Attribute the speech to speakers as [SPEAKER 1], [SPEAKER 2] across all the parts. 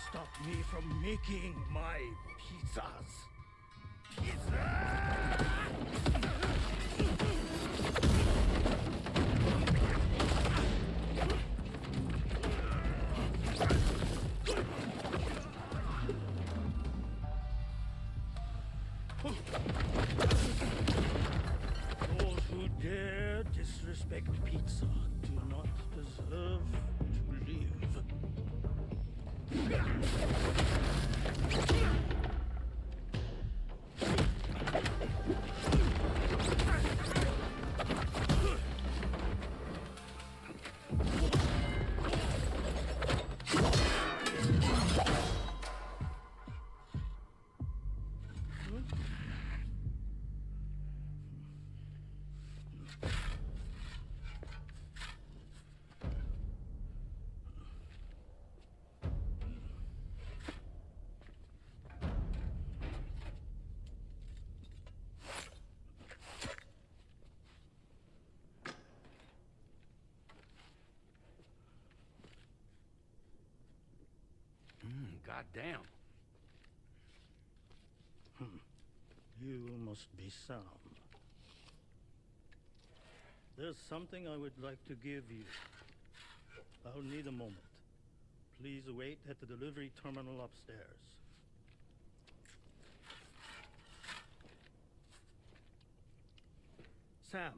[SPEAKER 1] stop me from making my pizzas. Pizza! Those who dare disrespect pizza do not deserve to live.
[SPEAKER 2] Goddamn.
[SPEAKER 1] You must be Sam. There's something I would like to give you. I'll need a moment. Please wait at the delivery terminal upstairs. Sam.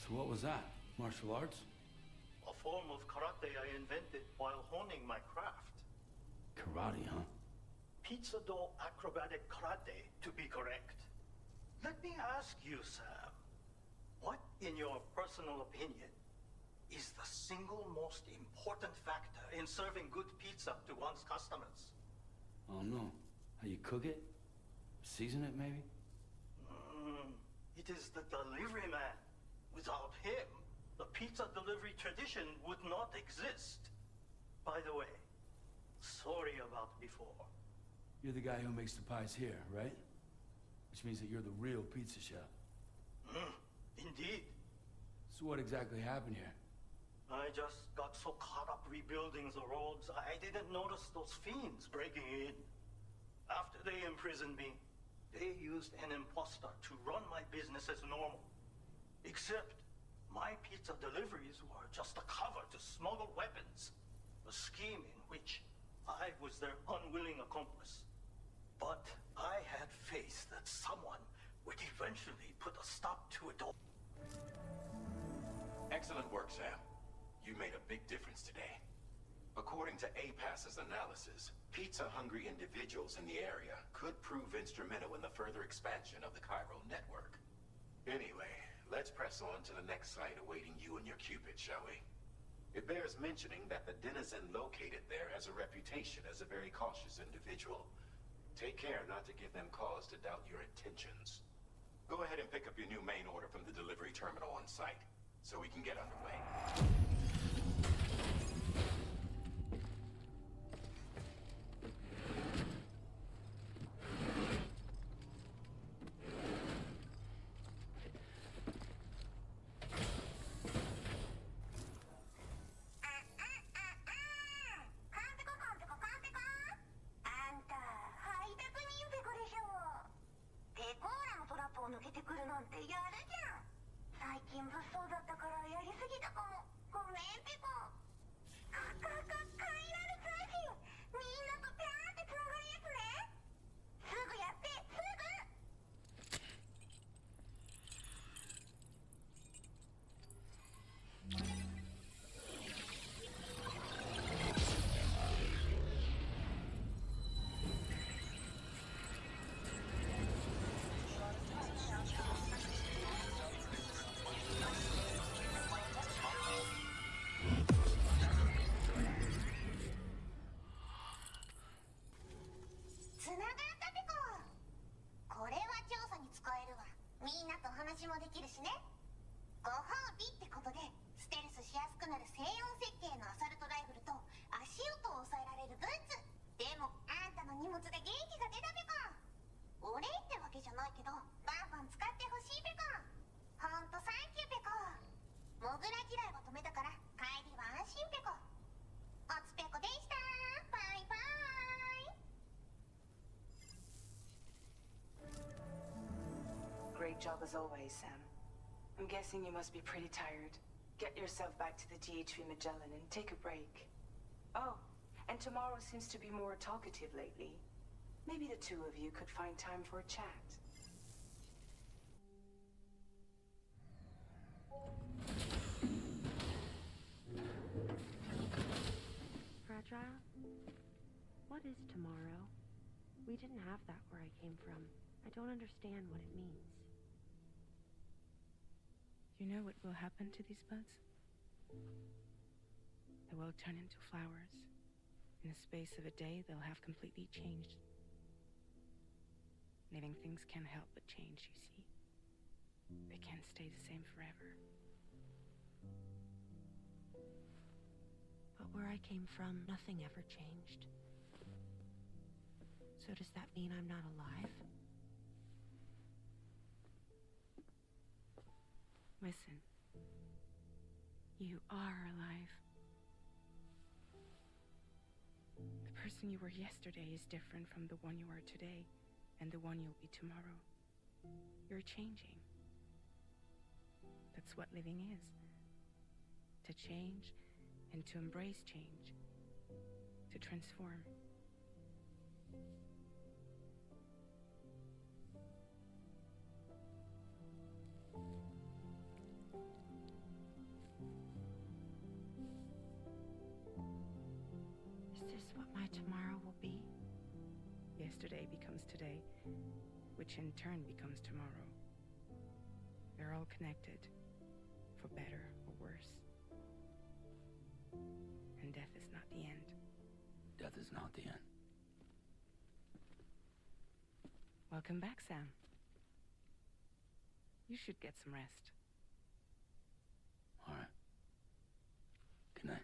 [SPEAKER 2] So what was that? Martial arts?
[SPEAKER 1] A form of karate I invented while honing my craft.
[SPEAKER 2] Karate, huh?
[SPEAKER 1] Pizza dough acrobatic karate, to be correct. Let me ask you, Sam. What, in your personal opinion, is the single most important factor in serving good pizza to one's customers?
[SPEAKER 2] Oh no. How you cook it? Season it, maybe?
[SPEAKER 1] It is the delivery man. Without him, the pizza delivery tradition would not exist. By the way, sorry about before.
[SPEAKER 2] You're the guy who makes the pies here, right? Which means that you're the real pizza chef.
[SPEAKER 1] Indeed.
[SPEAKER 2] So what exactly happened here?
[SPEAKER 1] I just got so caught up rebuilding the roads, I didn't notice those fiends breaking in. After they imprisoned me, they used an imposter to run my business as normal. Except, my pizza deliveries were just a cover to smuggle weapons. A scheme in which I was their unwilling accomplice. But I had faith that someone would eventually put a stop to it all.
[SPEAKER 3] Excellent work, Sam. You made a big difference today. According to APAS's analysis, pizza-hungry individuals in the area could prove instrumental in the further expansion of the Cairo network. Anyway, let's press on to the next site awaiting you and your Cupid, shall we? It bears mentioning that the denizen located there has a reputation as a very cautious individual. Take care not to give them cause to doubt your intentions. Go ahead and pick up your new main order from the delivery terminal on site, so we can get underway.
[SPEAKER 4] てくるなんてやるじゃん。最近物騒だったからやりすぎたかも。ごめんペコ。カイラル通信、みんなとピャーってつながるやつね。すぐやってすぐ。つながったペコ。これは調査に使えるわ。みんなと話もできるしね。ご褒美ってことでステルスしやすくなる静音設計のアサルトライフルと足音を抑えられるブーツ。でもあんたの荷物で元気が出たペコ。お礼ってわけじゃないけどバンバン使ってほしいペコ。ほんとサンキューペコ。モグラ嫌いは止めたから帰りは安心ペコ。おつペコでした。バイバイ。
[SPEAKER 5] Great job as always, Sam. I'm guessing you must be pretty tired. Get yourself back to the GHV Magellan and take a break. Oh, and tomorrow seems to be more talkative lately. Maybe the two of you could find time for a chat.
[SPEAKER 6] Fragile? What is tomorrow? We didn't have that where I came from. I don't understand what it means.
[SPEAKER 7] You know what will happen to these buds? They will turn into flowers. In the space of a day, they'll have completely changed. Living things can't help but change, you see. They can't stay the same forever.
[SPEAKER 6] But where I came from, nothing ever changed. So does that mean I'm not alive?
[SPEAKER 7] Listen. You are alive. The person you were yesterday is different from the one you are today, and the one you'll be tomorrow. You're changing. That's what living is. To change, and to embrace change. To transform.
[SPEAKER 6] Is this what my tomorrow will be?
[SPEAKER 7] Yesterday becomes today, which in turn becomes tomorrow. They're all connected, for better or worse. And death is not the end.
[SPEAKER 2] Death is not the end.
[SPEAKER 7] Welcome back, Sam. You should get some rest.
[SPEAKER 2] All right. Good night.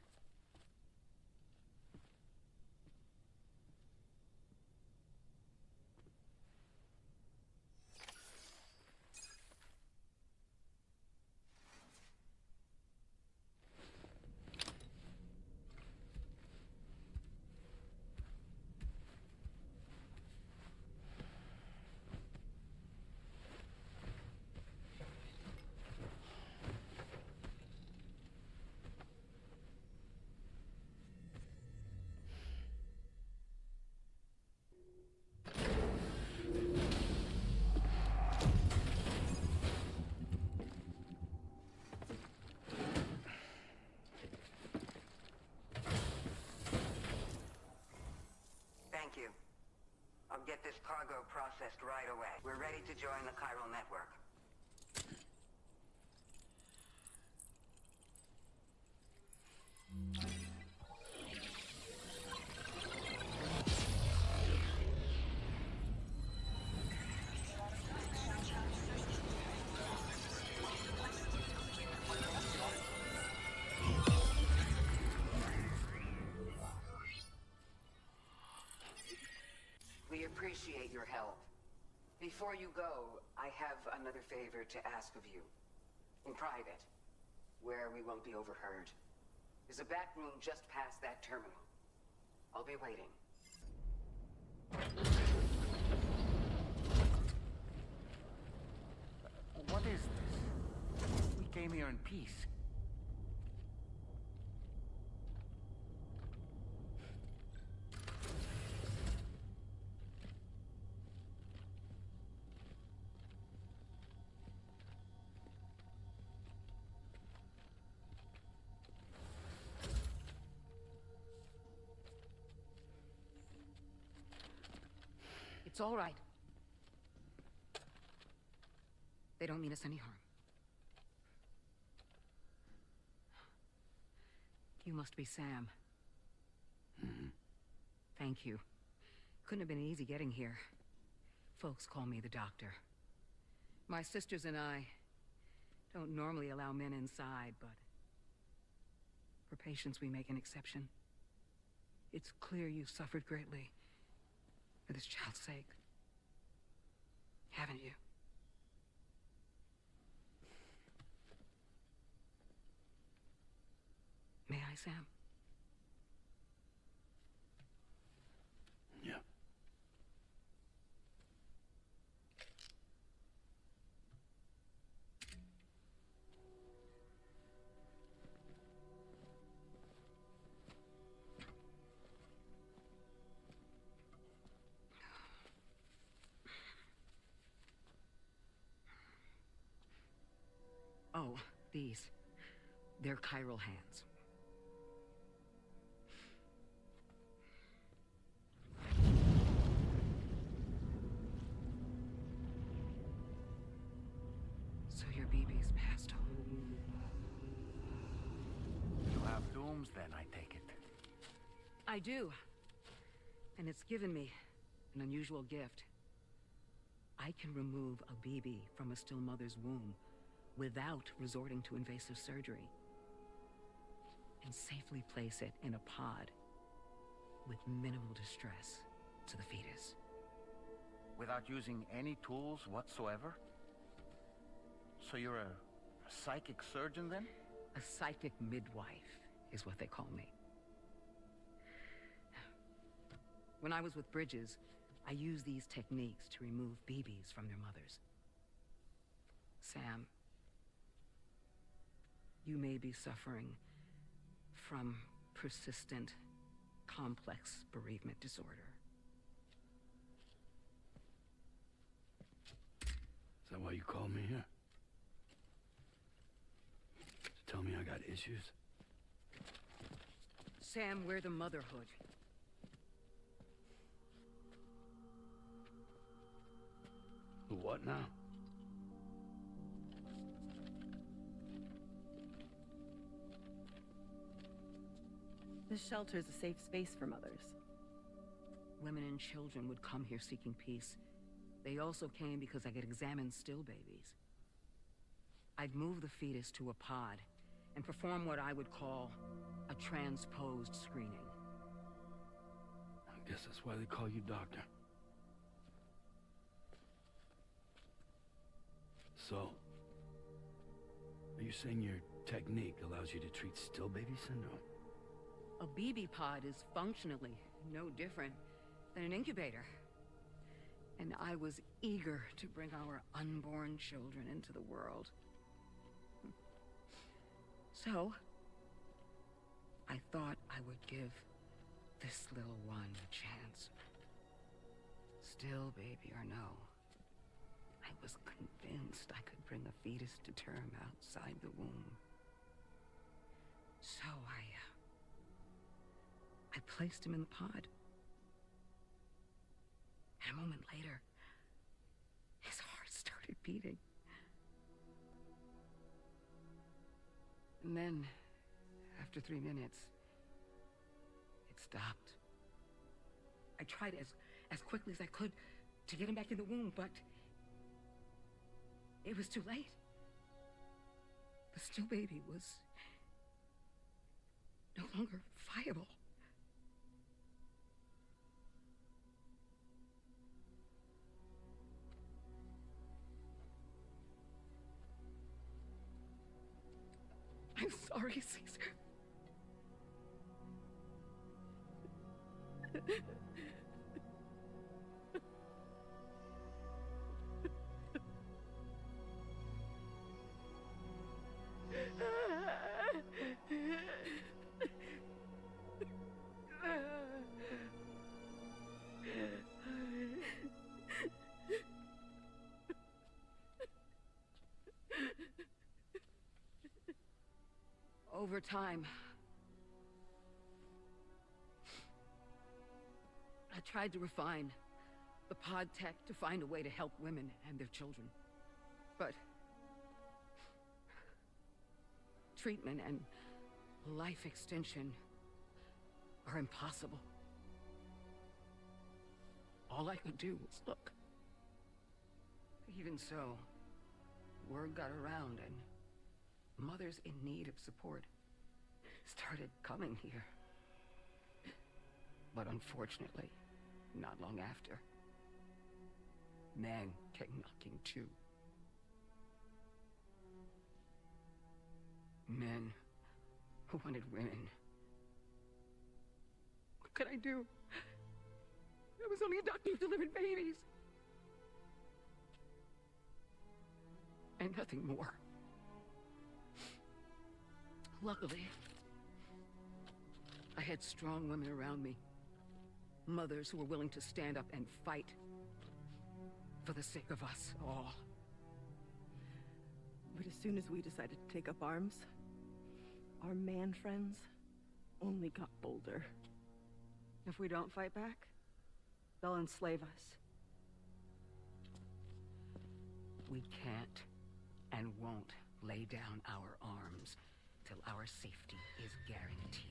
[SPEAKER 8] Thank you. I'll get this cargo processed right away. We're ready to join the chiral network. We appreciate your help. Before you go, I have another favor to ask of you. In private, where we won't be overheard. There's a back room just past that terminal. I'll be waiting.
[SPEAKER 9] came here in peace.
[SPEAKER 10] It's all right. They don't mean us any harm. You must be Sam. Thank you. Couldn't have been easy getting here. Folks call me the doctor. My sisters and I don't normally allow men inside, but for patients we make an exception. It's clear you've suffered greatly for this child's sake. Haven't you? May I, Sam?
[SPEAKER 2] Yeah.
[SPEAKER 10] Oh, these. They're chiral hands. So your BB's passed on.
[SPEAKER 9] You have dooms then, I take it.
[SPEAKER 10] I do. And it's given me an unusual gift. I can remove a BB from a still mother's womb without resorting to invasive surgery, and safely place it in a pod with minimal distress to the fetus.
[SPEAKER 9] Without using any tools whatsoever? So you're a psychic surgeon then?
[SPEAKER 10] A psychic midwife is what they call me. When I was with Bridges, I used these techniques to remove BBs from their mothers. Sam, you may be suffering from persistent, complex bereavement disorder.
[SPEAKER 2] Is that why you called me here? To tell me I got issues?
[SPEAKER 10] Sam, we're the motherhood.
[SPEAKER 2] The what now?
[SPEAKER 11] This shelter is a safe space for mothers.
[SPEAKER 10] Women and children would come here seeking peace. They also came because I could examine still babies. I'd move the fetus to a pod and perform what I would call a transposed screening.
[SPEAKER 2] I guess that's why they call you doctor. So, are you saying your technique allows you to treat still baby syndrome?
[SPEAKER 10] A BB pod is functionally no different than an incubator. And I was eager to bring our unborn children into the world. So, I thought I would give this little one a chance. Still baby or no, I was convinced I could bring a fetus to term outside the womb. So I placed him in the pod. And a moment later, his heart started beating. And then, after 3 minutes, it stopped. I tried as quickly as I could to get him back in the womb, but it was too late. The still baby was no longer viable. I'm sorry, Caesar. Over time, I tried to refine the pod tech to find a way to help women and their children. But treatment and life extension are impossible. All I could do was look. Even so, word got around and mothers in need of support started coming here. But unfortunately, not long after, men came knocking too. Men who wanted women. What could I do? I was only a doctor who delivered babies. And nothing more. Luckily, I had strong women around me. Mothers who were willing to stand up and fight for the sake of us all.
[SPEAKER 11] But as soon as we decided to take up arms, our man friends only got bolder.
[SPEAKER 10] If we don't fight back, they'll enslave us. We can't and won't lay down our arms till our safety is guaranteed.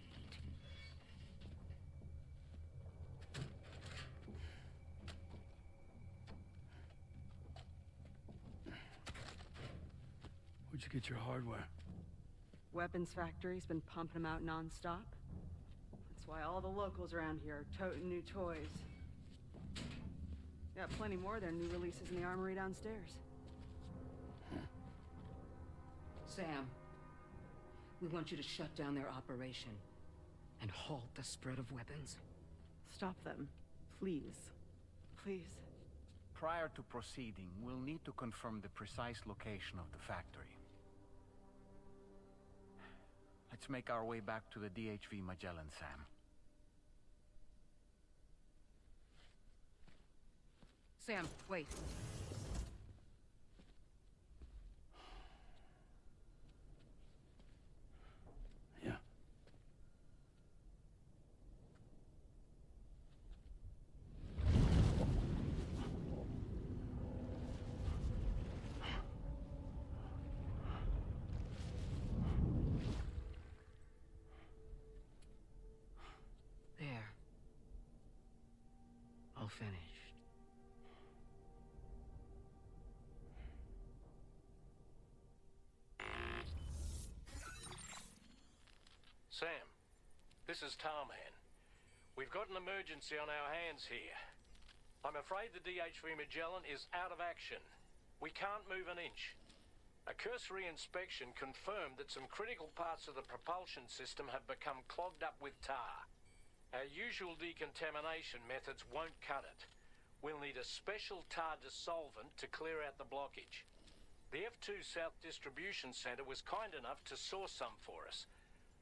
[SPEAKER 2] Where'd you get your hardware?
[SPEAKER 11] Weapons factory's been pumping them out non-stop. That's why all the locals around here are toting new toys. Got plenty more of their new releases in the armory downstairs.
[SPEAKER 10] Sam, we want you to shut down their operation and halt the spread of weapons.
[SPEAKER 11] Stop them, please. Please.
[SPEAKER 9] Prior to proceeding, we'll need to confirm the precise location of the factory. Let's make our way back to the DHV Magellan, Sam.
[SPEAKER 10] Sam, wait.
[SPEAKER 2] Yeah.
[SPEAKER 10] There. All finished.
[SPEAKER 12] Sam, this is Tarman. We've got an emergency on our hands here. I'm afraid the DHV Magellan is out of action. We can't move an inch. A cursory inspection confirmed that some critical parts of the propulsion system have become clogged up with tar. Our usual decontamination methods won't cut it. We'll need a special tar dissolvent to clear out the blockage. The F2 South Distribution Center was kind enough to source some for us.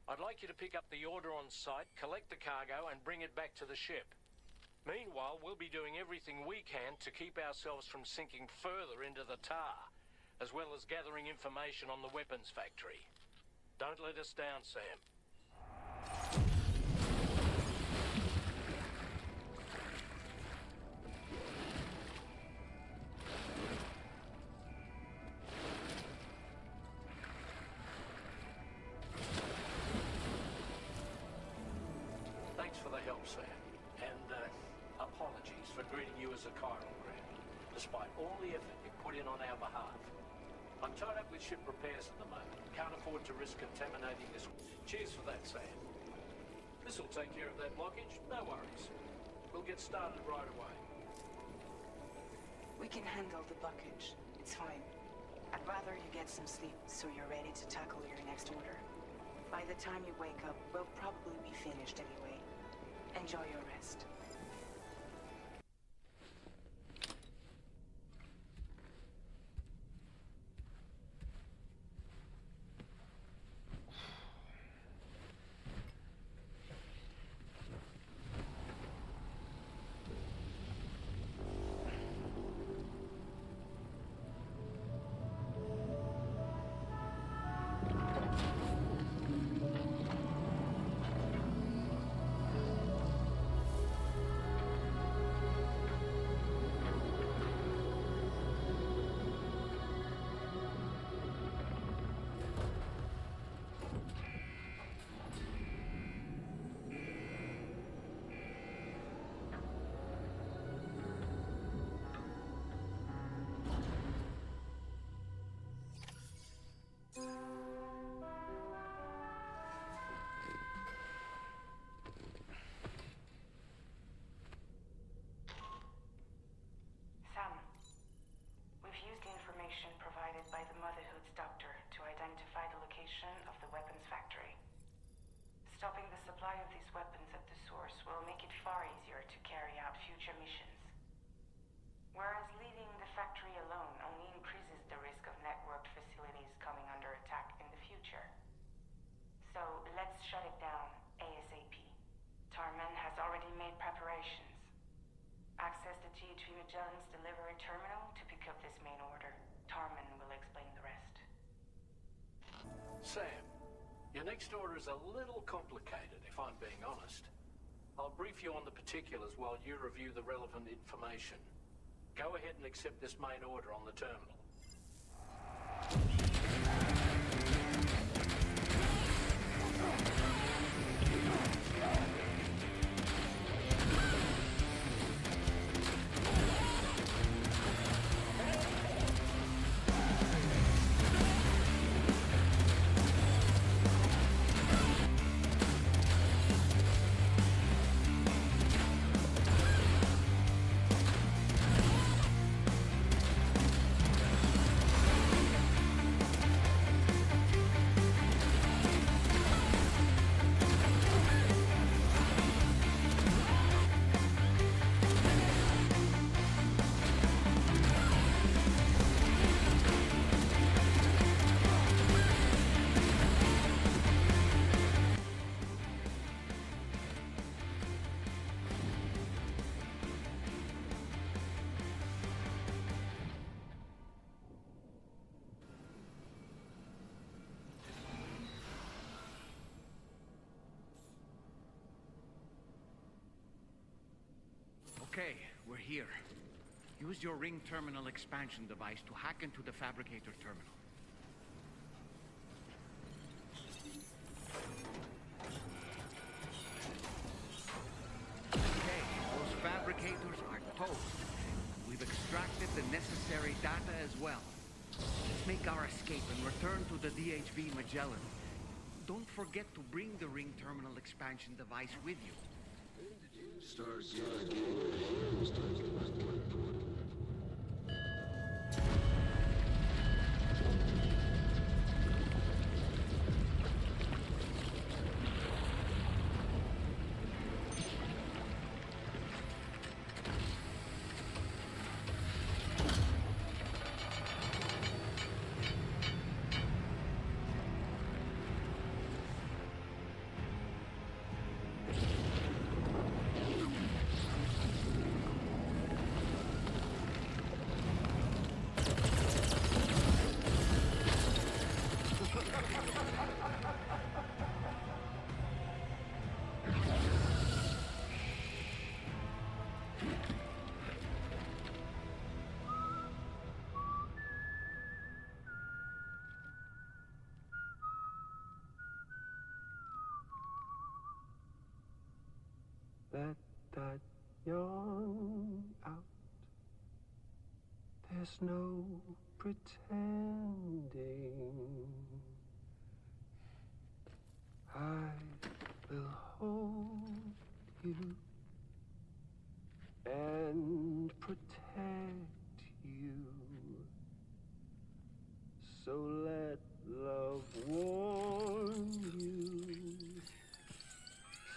[SPEAKER 12] I'd like you to pick up the order on site, collect the cargo, and bring it back to the ship. Meanwhile, we'll be doing everything we can to keep ourselves from sinking further into the tar, as well as gathering information on the weapons factory. Don't let us down, Sam. Thanks for the help, Sam. And apologies for greeting you as a chiropractor, despite all the effort you put in on our behalf. I'm tied up with ship repairs at the moment. Can't afford to risk contaminating this. Cheers for that, Sam. This'll take care of that blockage. No worries. We'll get started right away.
[SPEAKER 5] We can handle the blockage. It's fine. I'd rather you get some sleep so you're ready to tackle your next order. By the time you wake up, we'll probably be finished anyway. Enjoy your rest. Stopping the supply of these weapons at the source will make it far easier to carry out future missions. Whereas leaving the factory alone only increases the risk of networked facilities coming under attack in the future. So let's shut it down ASAP. Tarman has already made preparations. Access the GHV Magellan's delivery terminal to pick up this main order. Tarman will explain the rest.
[SPEAKER 12] Sam, your next order is a little complicated, if I'm being honest. I'll brief you on the particulars while you review the relevant information. Go ahead and accept this main order on the terminal.
[SPEAKER 9] Okay, we're here. Use your ring terminal expansion device to hack into the fabricator terminal. Okay, those fabricators are toast. We've extracted the necessary data as well. Let's make our escape and return to the DHV Magellan. Don't forget to bring the ring terminal expansion device with you.
[SPEAKER 13] Start getting your hands
[SPEAKER 14] Let that yawn out. There's no pretending. I will hold you and protect you. So let love warm you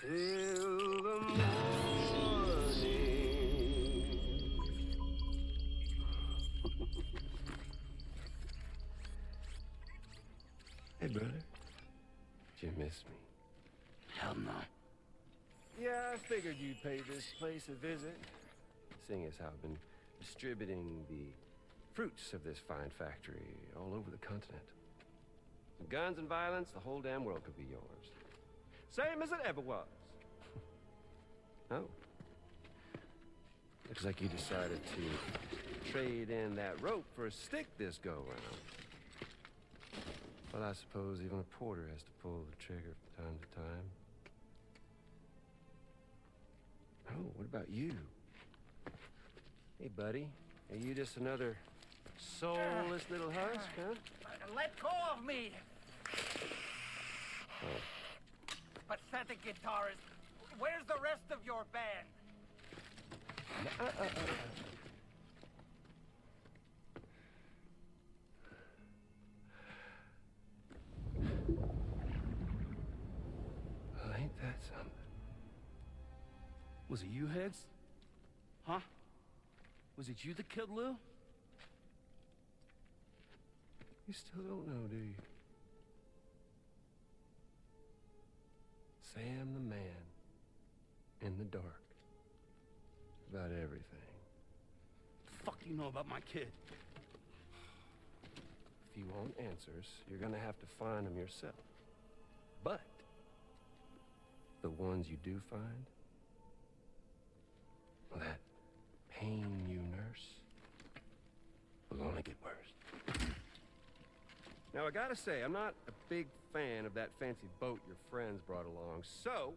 [SPEAKER 14] till the morning. Hey, brother. Did you miss me?
[SPEAKER 2] Hell no.
[SPEAKER 14] Yeah, I figured you'd pay this place a visit, seeing as how I've been distributing the fruits of this fine factory all over the continent. With guns and violence, the whole damn world could be yours. Same as it ever was. Oh. Looks like you decided to trade in that rope for a stick this go-round. Well, I suppose even a porter has to pull the trigger from time to time. Oh, what about you? Hey, buddy. Are you just another soulless little husk, huh?
[SPEAKER 9] Let go of me!
[SPEAKER 14] Oh.
[SPEAKER 9] Pathetic guitarist. Where's the rest of your band?
[SPEAKER 14] Well,
[SPEAKER 2] Was it you, Higgs? Huh? Was it you that killed Lou?
[SPEAKER 14] You still don't know, do you? Sam the man. In the dark. About everything.
[SPEAKER 2] The fuck do you know about my kid?
[SPEAKER 14] If you want answers, you're gonna have to find them yourself. But the ones you do find, well, that pain you nurse will only get worse. Now, I gotta say, I'm not a big fan of that fancy boat your friends brought along, so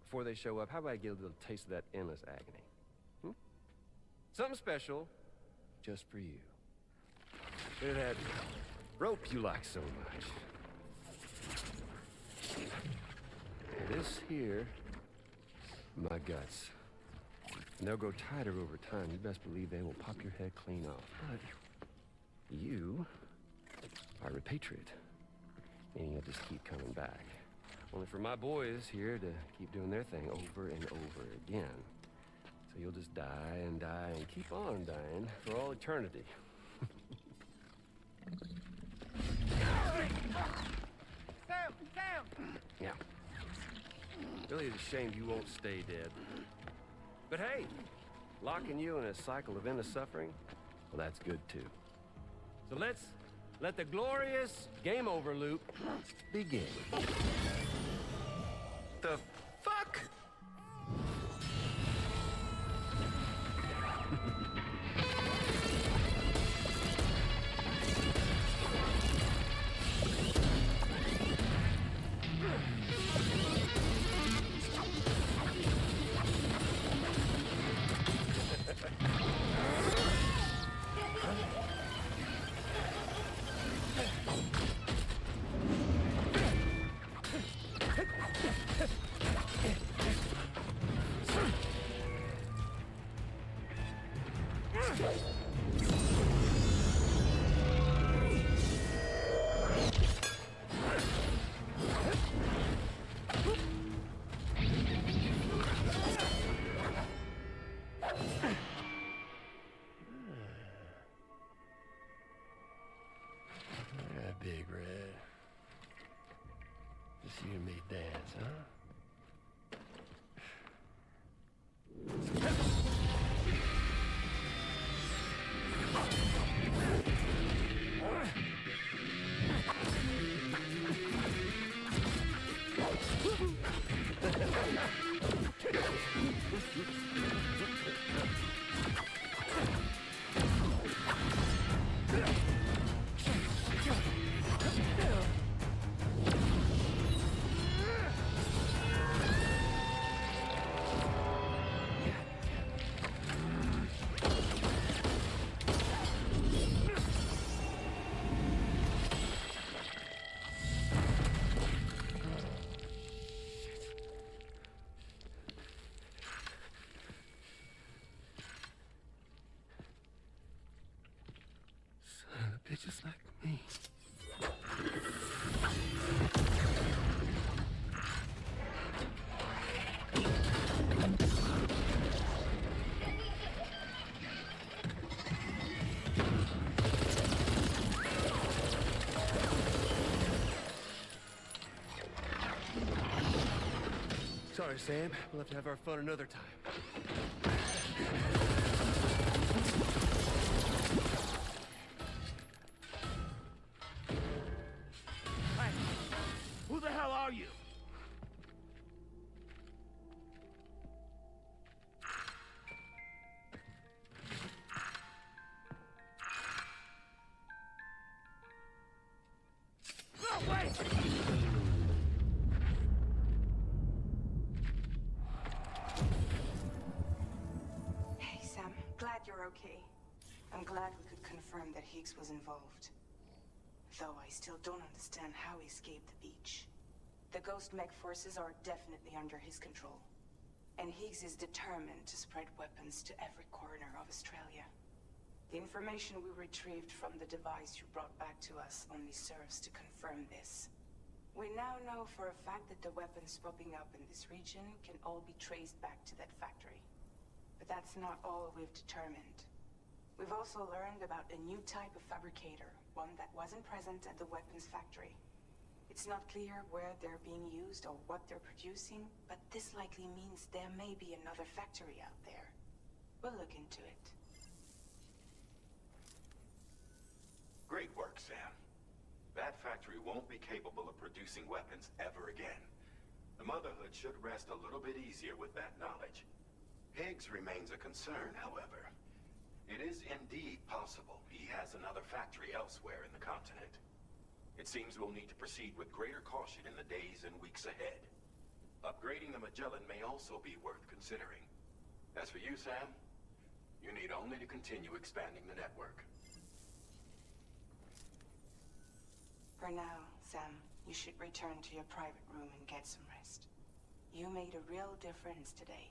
[SPEAKER 14] before they show up, how about I get a little taste of that endless agony? Hmm? Something special just for you. Look at that rope you like so much. This here, my guts. And they'll grow tighter over time. You best believe they will pop your head clean off. But you are a patriot. And you'll just keep coming back. Only for my boys here to keep doing their thing over and over again. So you'll just die and die and keep on dying for all eternity.
[SPEAKER 11] Sam!
[SPEAKER 14] Yeah. Really is a shame you won't stay dead. But hey, locking you in a cycle of endless suffering, well, that's good too. So let's let the glorious game over loop begin. The fuck? Big Red. Just you and me dance, huh? Bitches like me. Sorry, Sam. We'll have to have our fun another time.
[SPEAKER 2] Who the hell are you? No, wait!
[SPEAKER 5] Hey, Sam. Glad you're okay. I'm glad we could confirm that Higgs was involved. Though I still don't understand how he escaped the beach. The Ghost mech forces are definitely under his control. And Higgs is determined to spread weapons to every corner of Australia. The information we retrieved from the device you brought back to us only serves to confirm this. We now know for a fact that the weapons popping up in this region can all be traced back to that factory. But that's not all we've determined. We've also learned about a new type of fabricator, one that wasn't present at the weapons factory. It's not clear where they're being used or what they're producing, but this likely means there may be another factory out there. We'll look into it.
[SPEAKER 3] Great work, Sam. That factory won't be capable of producing weapons ever again. The Motherhood should rest a little bit easier with that knowledge. Higgs remains a concern, however. It is indeed possible he has another factory elsewhere in the continent. It seems we'll need to proceed with greater caution in the days and weeks ahead. Upgrading the Magellan may also be worth considering. As for you, Sam, you need only to continue expanding the network.
[SPEAKER 5] For now, Sam, you should return to your private room and get some rest. You made a real difference today.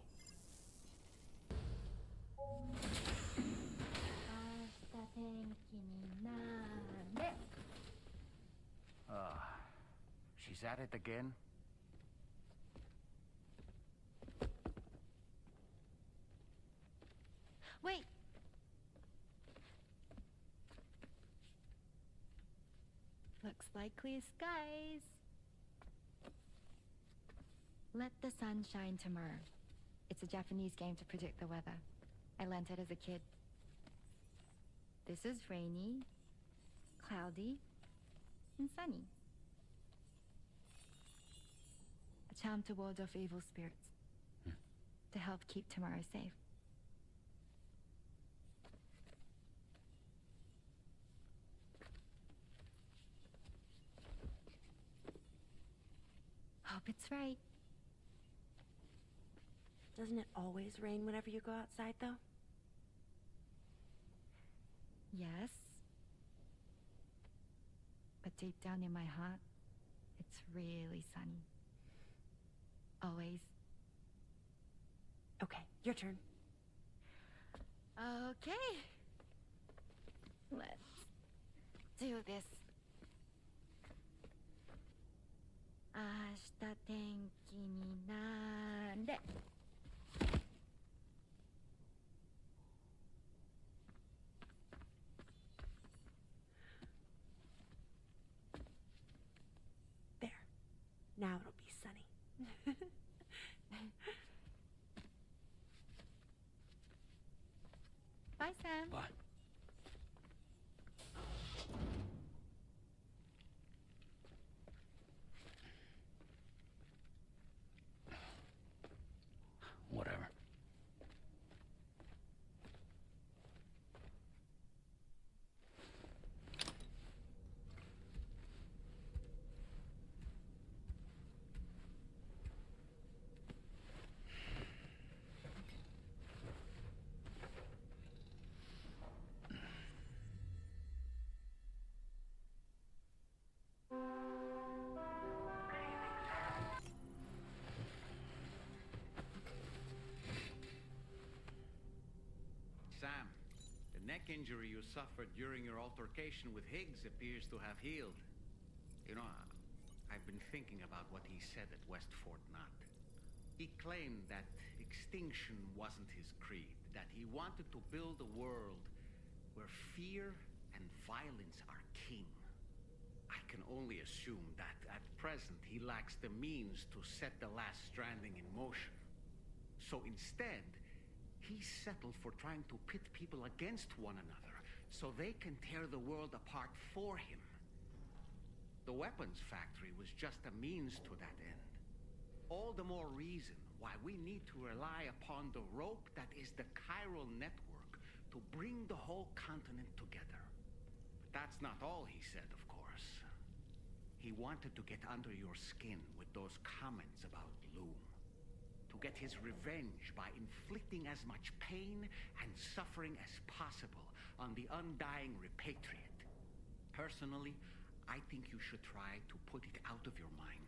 [SPEAKER 9] She's at it again?
[SPEAKER 6] Wait! Looks like clear skies. Let the sun shine tomorrow. It's a Japanese game to predict the weather. I learned it as a kid. This is rainy, cloudy, and sunny. A charm to ward off evil spirits. To help keep tomorrow safe. Hope it's right.
[SPEAKER 15] Doesn't it always rain whenever you go outside, though?
[SPEAKER 6] Yes. But deep down in my heart, it's really sunny. Always.
[SPEAKER 15] Okay, your turn.
[SPEAKER 6] Okay. Let's do this. 明日天気になれ。
[SPEAKER 15] There. Now it'll be sunny.
[SPEAKER 6] Bye, Sam.
[SPEAKER 2] Bye. Whatever.
[SPEAKER 9] Sam, the neck injury you suffered during your altercation with Higgs appears to have healed. You know, I've been thinking about what he said at West Fort Knot. He claimed that extinction wasn't his creed, that he wanted to build a world where fear and violence are king. I can only assume that at present he lacks the means to set the last Stranding in motion. So instead, he settled for trying to pit people against one another so they can tear the world apart for him. The weapons factory was just a means to that end. All the more reason why we need to rely upon the rope that is the chiral network to bring the whole continent together. But that's not all he said, of course. He wanted to get under your skin with those comments about Loom. To get his revenge by inflicting as much pain and suffering as possible on the undying repatriate. Personally, I think you should try to put it out of your mind.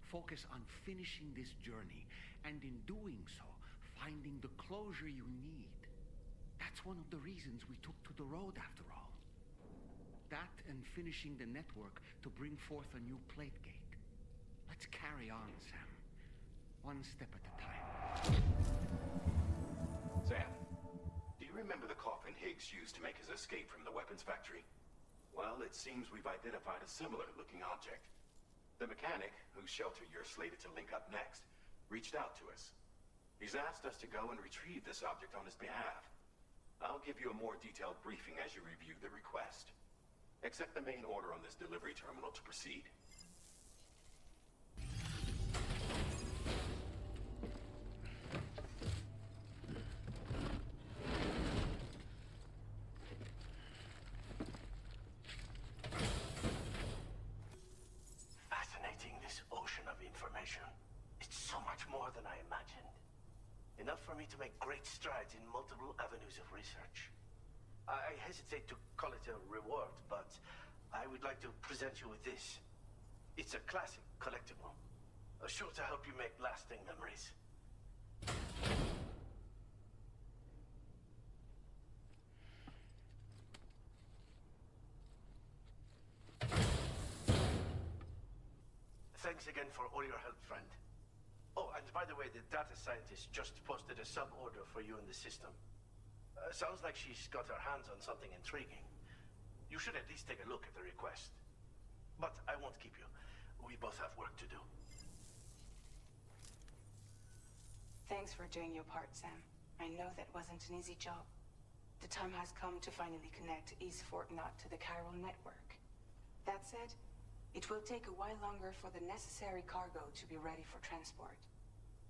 [SPEAKER 9] Focus on finishing this journey, and in doing so, finding the closure you need. That's one of the reasons we took to the road, after all. That and finishing the network to bring forth a new plate gate. Let's carry on, Sam. One step at a time.
[SPEAKER 3] Sam, do you remember the coffin Higgs used to make his escape from the weapons factory? Well, it seems we've identified a similar-looking object. The mechanic, whose shelter you're slated to link up next, reached out to us. He's asked us to go and retrieve this object on his behalf. I'll give you a more detailed briefing as you review the request. Accept the main order on this delivery terminal to proceed.
[SPEAKER 1] Fascinating, this ocean of information. It's so much more than I imagined. Enough for me to make great strides in multiple avenues of research. I hesitate to call it a reward, but I would like to present you with this. It's a classic collectible, sure to help you make lasting memories. Thanks again for all your help, friend. Oh, and by the way, the data scientist just posted a sub-order for you in the system. Sounds like she's got her hands on something intriguing. You should at least take a look at the request. But I won't keep you. We both have work to do.
[SPEAKER 5] Thanks for doing your part, Sam. I know that wasn't an easy job. The time has come to finally connect East Fort Knot to the chiral network. That said, it will take a while longer for the necessary cargo to be ready for transport.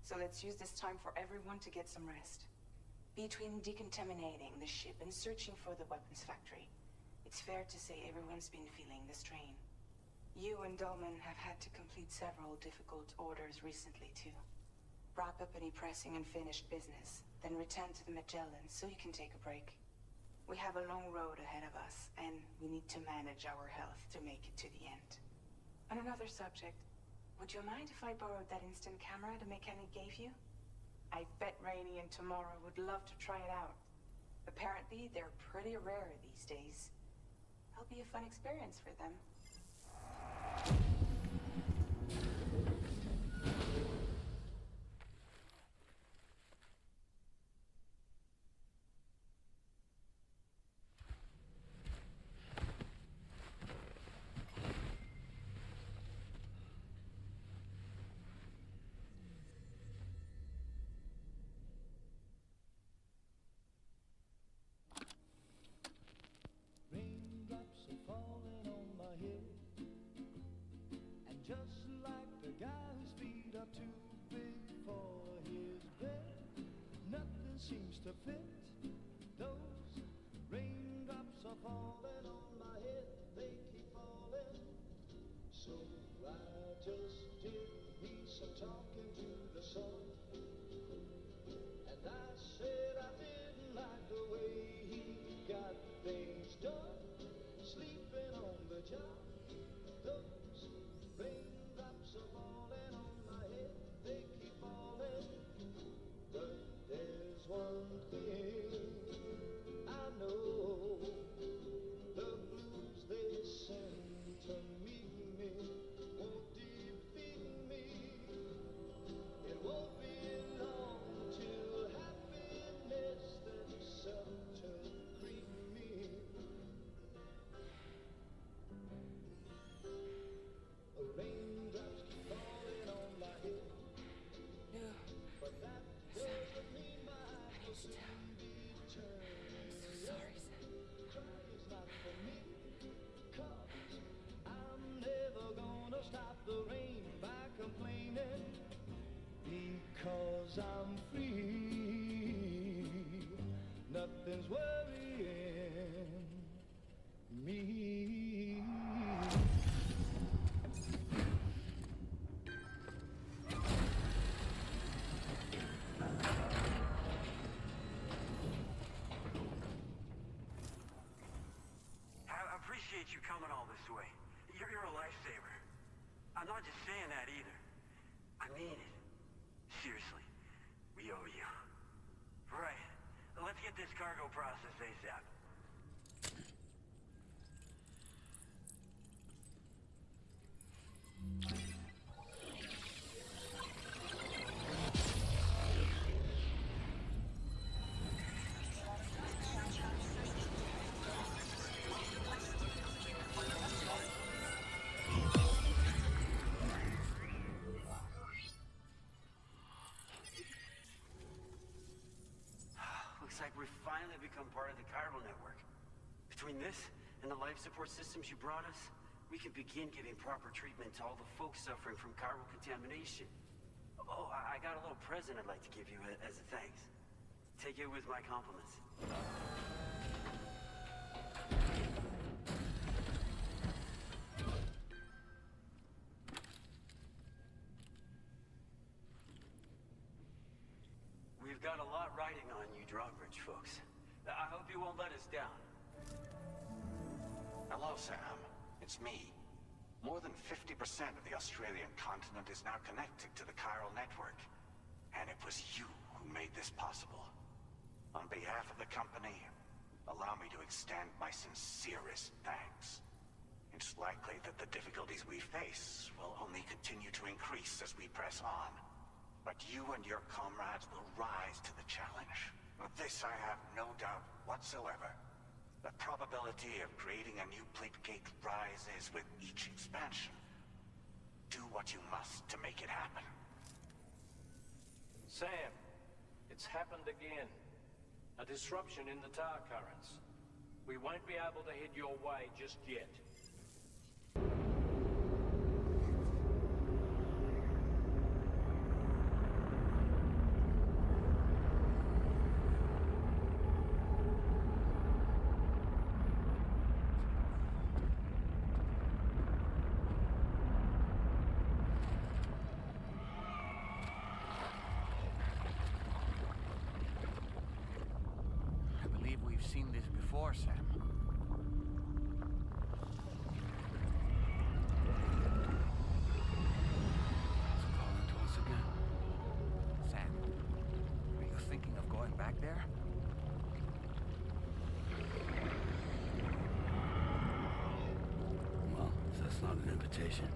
[SPEAKER 5] So let's use this time for everyone to get some rest. Between decontaminating the ship and searching for the weapons factory, it's fair to say everyone's been feeling the strain. You and Dolman have had to complete several difficult orders recently, too. Wrap up any pressing and finished business, then return to the Magellan so you can take a break. We have a long road ahead of us, and we need to manage our health to make it to the end. On another subject, would you mind if I borrowed that instant camera the mechanic gave you? I bet Rainey and Tomorrow would love to try it out. Apparently, they're pretty rare these days. It'll be a fun experience for them.
[SPEAKER 16] Raindrops are falling on my head, and just like the guy whose feet are too big for his bed, nothing seems to fit. Those raindrops are falling on my head, they keep falling. So I just did me some talking to the sun, and I said I didn't like the way he got things done, sleeping on the job. Those raindrops are falling on my head, they keep falling. But there's one thing I know, the blues they send to meet me won't defeat me. It won't be long till happiness themselves to greet me. Raindrops keep falling on my head, but that doesn't mean my eyes will soon be turned.
[SPEAKER 5] Sorry, Sam.
[SPEAKER 16] Crying's not for me, 'cause I'm never gonna stop the rain by complaining, because I'm free. Nothing's worrying me.
[SPEAKER 17] I appreciate you coming all this way. You're a lifesaver. I'm not just saying that either. I mean it. Seriously, we owe you. Right. Let's get this cargo processed ASAP. Looks like we've finally become part of the chiral network. Between this and the life support systems you brought us, we can begin giving proper treatment to all the folks suffering from chiral contamination. Oh, I got a little present I'd like to give you as a thanks. Take it with my compliments. We've got a lot riding on you drawbridge folks. I hope you won't let us down.
[SPEAKER 3] Hello, Sam. It's me. More than 50% of the Australian continent is now connected to the chiral network. And it was you who made this possible. On behalf of the company, allow me to extend my sincerest thanks. It's likely that the difficulties we face will only continue to increase as we press on. But you and your comrades will rise to the challenge. Of this I have no doubt whatsoever. The probability of creating a new plate gate rises with each expansion. Do what you must to make it happen.
[SPEAKER 12] Sam, it's happened again. A disruption in the tar currents. We won't be able to head your way just yet.
[SPEAKER 9] Seen this before, Sam.
[SPEAKER 2] It's calling to us again.
[SPEAKER 9] Sam, are you thinking of going back there?
[SPEAKER 2] Well, if that's not an invitation.